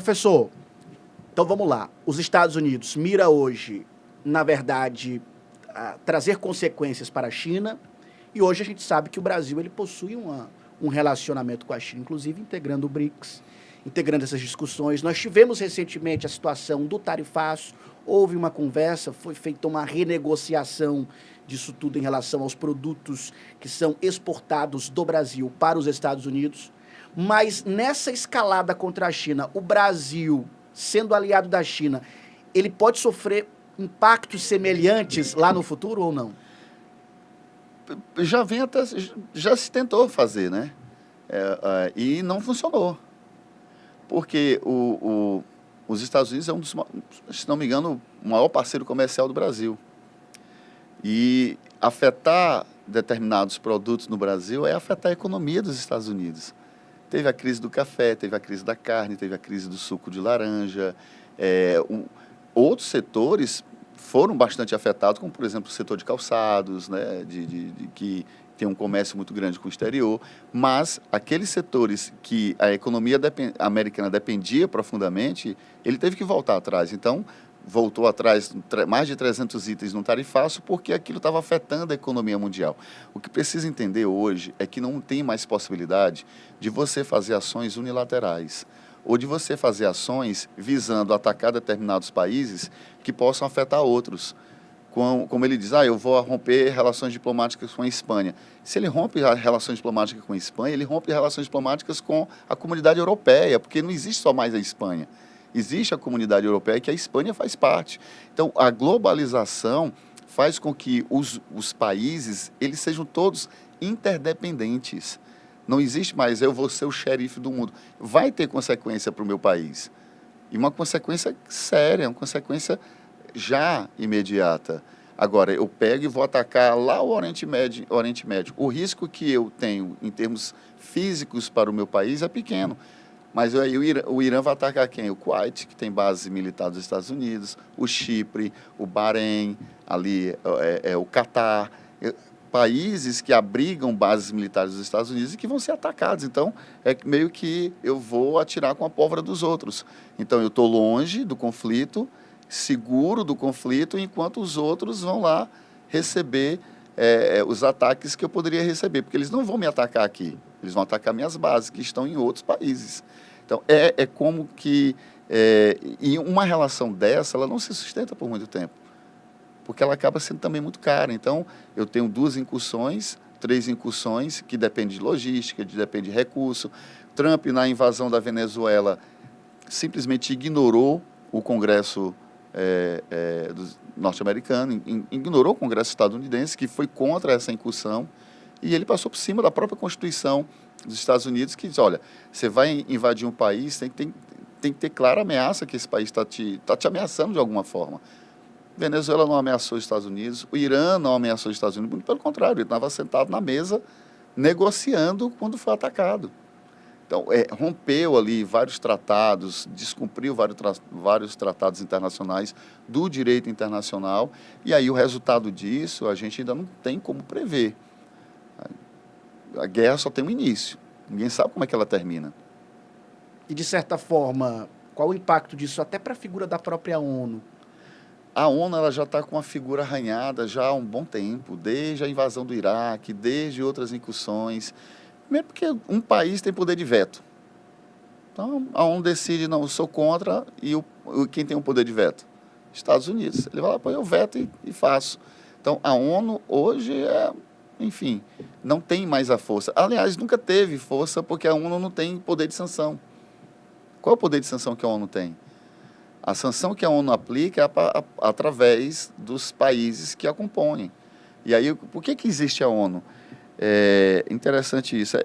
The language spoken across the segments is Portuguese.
Professor, então vamos lá. Os Estados Unidos mira hoje, na verdade, trazer consequências para a China, e hoje a gente sabe que o Brasil ele possui um relacionamento com a China, inclusive integrando o BRICS, integrando essas discussões. Nós tivemos recentemente a situação do tarifaço, houve uma conversa, foi feita uma renegociação disso tudo em relação aos produtos que são exportados do Brasil para os Estados Unidos. Mas nessa escalada contra a China, o Brasil, sendo aliado da China, ele pode sofrer impactos semelhantes lá no futuro ou não? Já se tentou fazer, né? E não funcionou. Porque os Estados Unidos é um dos, se não me engano, o maior parceiro comercial do Brasil. E afetar determinados produtos no Brasil é afetar a economia dos Estados Unidos. Teve a crise do café, teve a crise da carne, teve a crise do suco de laranja. Outros setores foram bastante afetados, como, por exemplo, o setor de calçados, né, que tem um comércio muito grande com o exterior. Mas aqueles setores que a economia americana dependia profundamente, ele teve que voltar atrás. Então, voltou atrás mais de 300 itens no tarifaço porque aquilo estava afetando a economia mundial. O que precisa entender hoje é que não tem mais possibilidade de você fazer ações unilaterais ou de você fazer ações visando atacar determinados países que possam afetar outros. Como ele diz, eu vou romper relações diplomáticas com a Espanha. Se ele rompe as relações diplomáticas com a Espanha, ele rompe relações diplomáticas com a comunidade europeia, porque não existe só mais a Espanha. Existe a comunidade europeia que a Espanha faz parte. Então, a globalização faz com que os países eles sejam todos interdependentes. Não existe mais, eu vou ser o xerife do mundo. Vai ter consequência para o meu país. E uma consequência séria, uma consequência já imediata. Agora, eu pego e vou atacar lá o Oriente Médio. O risco que eu tenho em termos físicos para o meu país é pequeno. Mas aí o Irã vai atacar quem? O Kuwait, que tem base militar dos Estados Unidos, o Chipre, o Bahrein, ali o Catar, países que abrigam bases militares dos Estados Unidos e que vão ser atacados. Então, é meio que eu vou atirar com a pólvora dos outros. Então, eu estou longe do conflito, seguro do conflito, enquanto os outros vão lá receber os ataques que eu poderia receber, porque eles não vão me atacar aqui, eles vão atacar minhas bases, que estão em outros países. Então, como que... e uma relação dessa, ela não se sustenta por muito tempo, porque ela acaba sendo também muito cara. Então, eu tenho 2 incursões, 3 incursões, que dependem de logística, dependem de recurso. Trump, na invasão da Venezuela, simplesmente ignorou o Congresso norte-americano, ignorou o Congresso estadunidense, que foi contra essa incursão, e ele passou por cima da própria Constituição dos Estados Unidos, que diz, olha, você vai invadir um país, tem que ter clara ameaça que esse país está te ameaçando de alguma forma. Venezuela não ameaçou os Estados Unidos, o Irã não ameaçou os Estados Unidos, muito pelo contrário, ele estava sentado na mesa negociando quando foi atacado. Então, rompeu ali vários tratados, descumpriu vários tratados internacionais do direito internacional, e aí o resultado disso a gente ainda não tem como prever. A guerra só tem um início, ninguém sabe como é que ela termina. E, de certa forma, qual o impacto disso até para a figura da própria ONU? A ONU ela já está com a figura arranhada já há um bom tempo, desde a invasão do Iraque, desde outras incursões. Primeiro porque um país tem poder de veto. Então, a ONU decide, não, eu sou contra, e quem tem o poder de veto? Estados Unidos. Ele vai lá, põe o veto e faço. Então, a ONU hoje enfim, não tem mais a força. Aliás, nunca teve força porque a ONU não tem poder de sanção. Qual é o poder de sanção que a ONU tem? A sanção que a ONU aplica é através dos países que a compõem. E aí, por que existe a ONU? É interessante isso.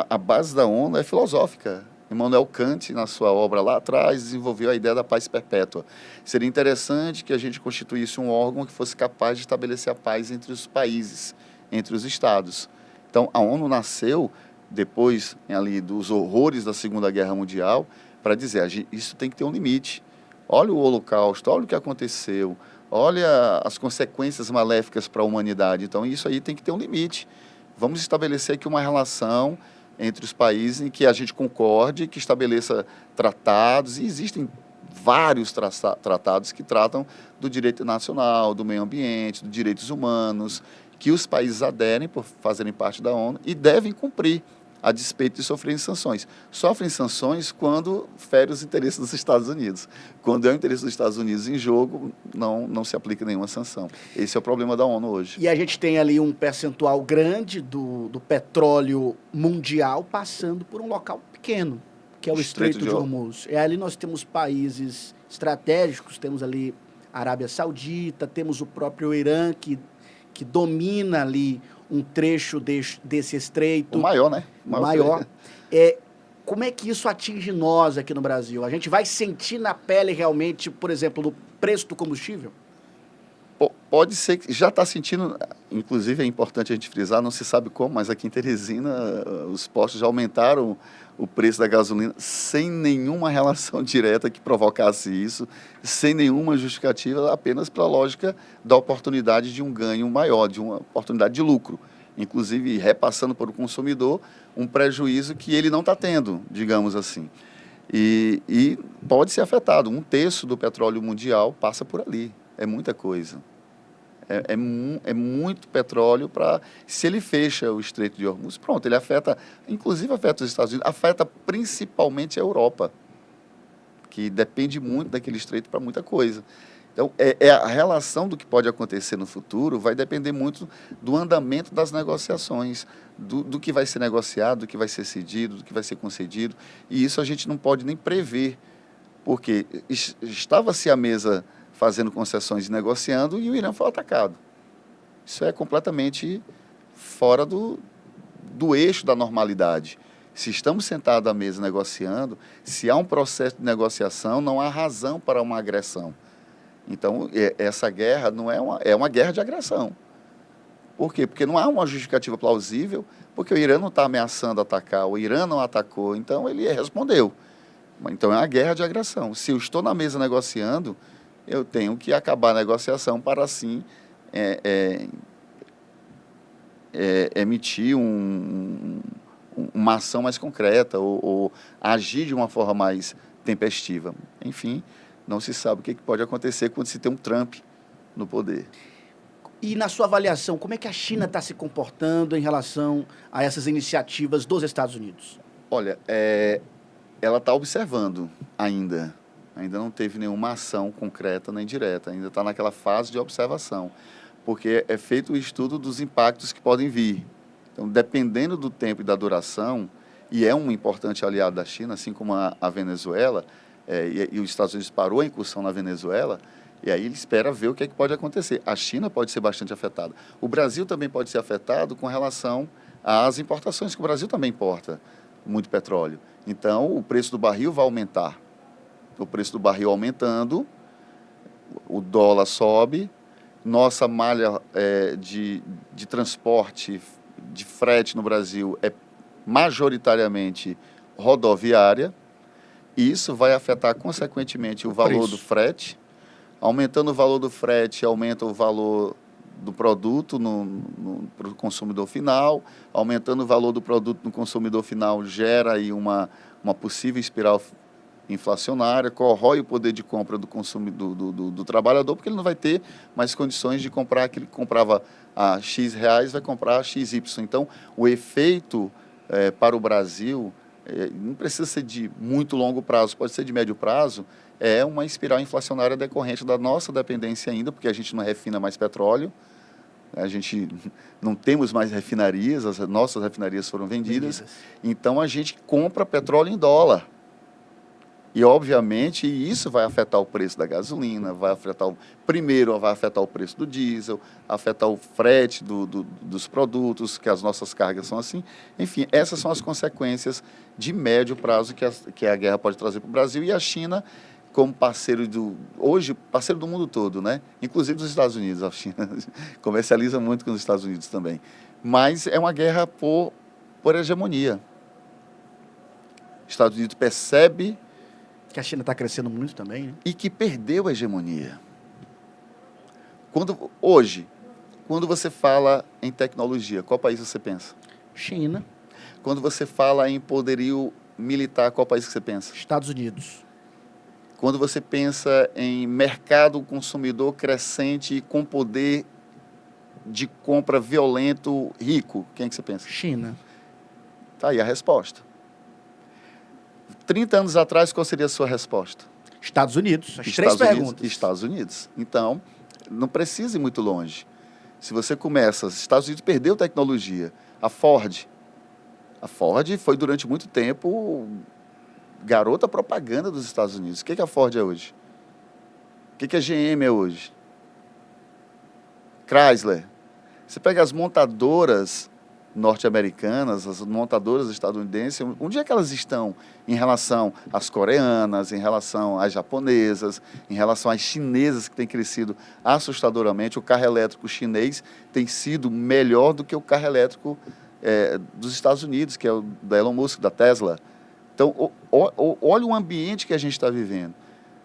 A base da ONU é filosófica. Immanuel Kant, na sua obra lá atrás, desenvolveu a ideia da paz perpétua. Seria interessante que a gente constituísse um órgão que fosse capaz de estabelecer a paz entre os países, entre os estados. Então, a ONU nasceu depois ali dos horrores da Segunda Guerra Mundial para dizer, isso tem que ter um limite. Olha o Holocausto, olha o que aconteceu, olha as consequências maléficas para a humanidade. Então, isso aí tem que ter um limite. Vamos estabelecer aqui uma relação entre os países em que a gente concorde, que estabeleça tratados, e existem vários tratados que tratam do direito nacional, do meio ambiente, dos direitos humanos, que os países aderem por fazerem parte da ONU e devem cumprir, a despeito de sofrerem sanções. Sofrem sanções quando ferem os interesses dos Estados Unidos. Quando é o interesse dos Estados Unidos em jogo, não se aplica nenhuma sanção. Esse é o problema da ONU hoje. E a gente tem ali um percentual grande do petróleo mundial passando por um local pequeno, que é o Estreito de Hormuz. E ali nós temos países estratégicos, temos ali a Arábia Saudita, temos o próprio Irã, que domina ali um trecho desse estreito. O maior, né? O maior. Como é que isso atinge nós aqui no Brasil? A gente vai sentir na pele realmente, por exemplo, no preço do combustível? Pode ser que já está sentindo, inclusive é importante a gente frisar, não se sabe como, mas aqui em Teresina os postos já aumentaram o preço da gasolina sem nenhuma relação direta que provocasse isso, sem nenhuma justificativa, apenas pela lógica da oportunidade de um ganho maior, de uma oportunidade de lucro, inclusive repassando para o consumidor um prejuízo que ele não está tendo, digamos assim. E pode ser afetado, 1/3 do petróleo mundial passa por ali. É muita coisa. É muito petróleo para... Se ele fecha o Estreito de Hormuz, pronto, ele afeta, inclusive afeta os Estados Unidos, afeta principalmente a Europa, que depende muito daquele estreito para muita coisa. Então, a relação do que pode acontecer no futuro vai depender muito do andamento das negociações, do que vai ser negociado, do que vai ser cedido, do que vai ser concedido, e isso a gente não pode nem prever, porque estava-se à mesa fazendo concessões e negociando, e o Irã foi atacado. Isso é completamente fora do eixo da normalidade. Se estamos sentados à mesa negociando, se há um processo de negociação, não há razão para uma agressão. Então, essa guerra não é uma guerra de agressão. Por quê? Porque não há uma justificativa plausível, porque o Irã não está ameaçando atacar, o Irã não atacou, então ele respondeu. Então, é uma guerra de agressão. Se eu estou na mesa negociando, eu tenho que acabar a negociação para, assim, emitir uma ação mais concreta ou agir de uma forma mais tempestiva. Enfim, não se sabe o que pode acontecer quando se tem um Trump no poder. E, na sua avaliação, como é que a China está se comportando em relação a essas iniciativas dos Estados Unidos? Olha, ela está observando ainda. Ainda não teve nenhuma ação concreta nem direta, ainda está naquela fase de observação, porque é feito o estudo dos impactos que podem vir. Então, dependendo do tempo e da duração, e é um importante aliado da China, assim como a Venezuela, e os Estados Unidos parou a incursão na Venezuela, e aí ele espera ver o que pode acontecer. A China pode ser bastante afetada. O Brasil também pode ser afetado com relação às importações, que o Brasil também importa muito petróleo. Então, o preço do barril vai aumentar. O preço do barril aumentando, o dólar sobe, nossa malha de transporte, de frete no Brasil é majoritariamente rodoviária, e isso vai afetar, consequentemente, o valor do frete. Aumentando o valor do frete, aumenta o valor do produto para o consumidor final, aumentando o valor do produto no consumidor final, gera aí uma possível espiral inflacionária, corrói o poder de compra do do trabalhador, porque ele não vai ter mais condições de comprar aquilo que comprava a X reais, vai comprar a XY. Então, o efeito para o Brasil não precisa ser de muito longo prazo, pode ser de médio prazo, é uma espiral inflacionária decorrente da nossa dependência ainda, porque a gente não refina mais petróleo, a gente não temos mais refinarias, as nossas refinarias foram vendidas. Então a gente compra petróleo em dólar. E, obviamente, isso vai afetar o preço da gasolina, vai afetar o preço do diesel, afetar o frete dos produtos, que as nossas cargas são assim. Enfim, essas são as consequências de médio prazo que a guerra pode trazer para o Brasil. E a China, como parceiro hoje, parceiro do mundo todo, né? Inclusive dos Estados Unidos. A China comercializa muito com os Estados Unidos também. Mas é uma guerra por hegemonia. Os Estados Unidos percebe que a China está crescendo muito também, né? E que perdeu a hegemonia. Hoje, quando você fala em tecnologia, qual país você pensa? China. Quando você fala em poderio militar, qual país que você pensa? Estados Unidos. Quando você pensa em mercado consumidor crescente com poder de compra violento, rico, quem é que você pensa? China. Tá aí a resposta. 30 anos atrás, qual seria a sua resposta? Estados Unidos. As Estados três Unidos, perguntas. Estados Unidos. Então, não precisa ir muito longe. Se você começa, os Estados Unidos perdeu tecnologia. A Ford foi durante muito tempo garota propaganda dos Estados Unidos. O que a Ford é hoje? O que a GM é hoje? Chrysler. Você pega as montadoras norte-americanas, as montadoras estadunidenses, onde é que elas estão em relação às coreanas, em relação às japonesas, em relação às chinesas, que têm crescido assustadoramente? O carro elétrico chinês tem sido melhor do que o carro elétrico dos Estados Unidos, que é o da Elon Musk, da Tesla. Então, olha o ambiente que a gente está vivendo.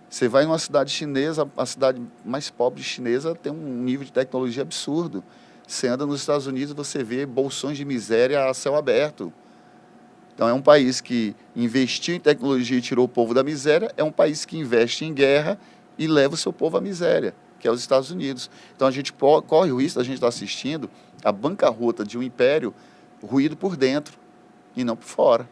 Você vai numa cidade chinesa, a cidade mais pobre chinesa tem um nível de tecnologia absurdo. Você anda nos Estados Unidos, você vê bolsões de miséria a céu aberto. Então, é um país que investiu em tecnologia e tirou o povo da miséria, é um país que investe em guerra e leva o seu povo à miséria, que é os Estados Unidos. Então, a gente corre o risco, a gente está assistindo a bancarrota de um império ruído por dentro e não por fora.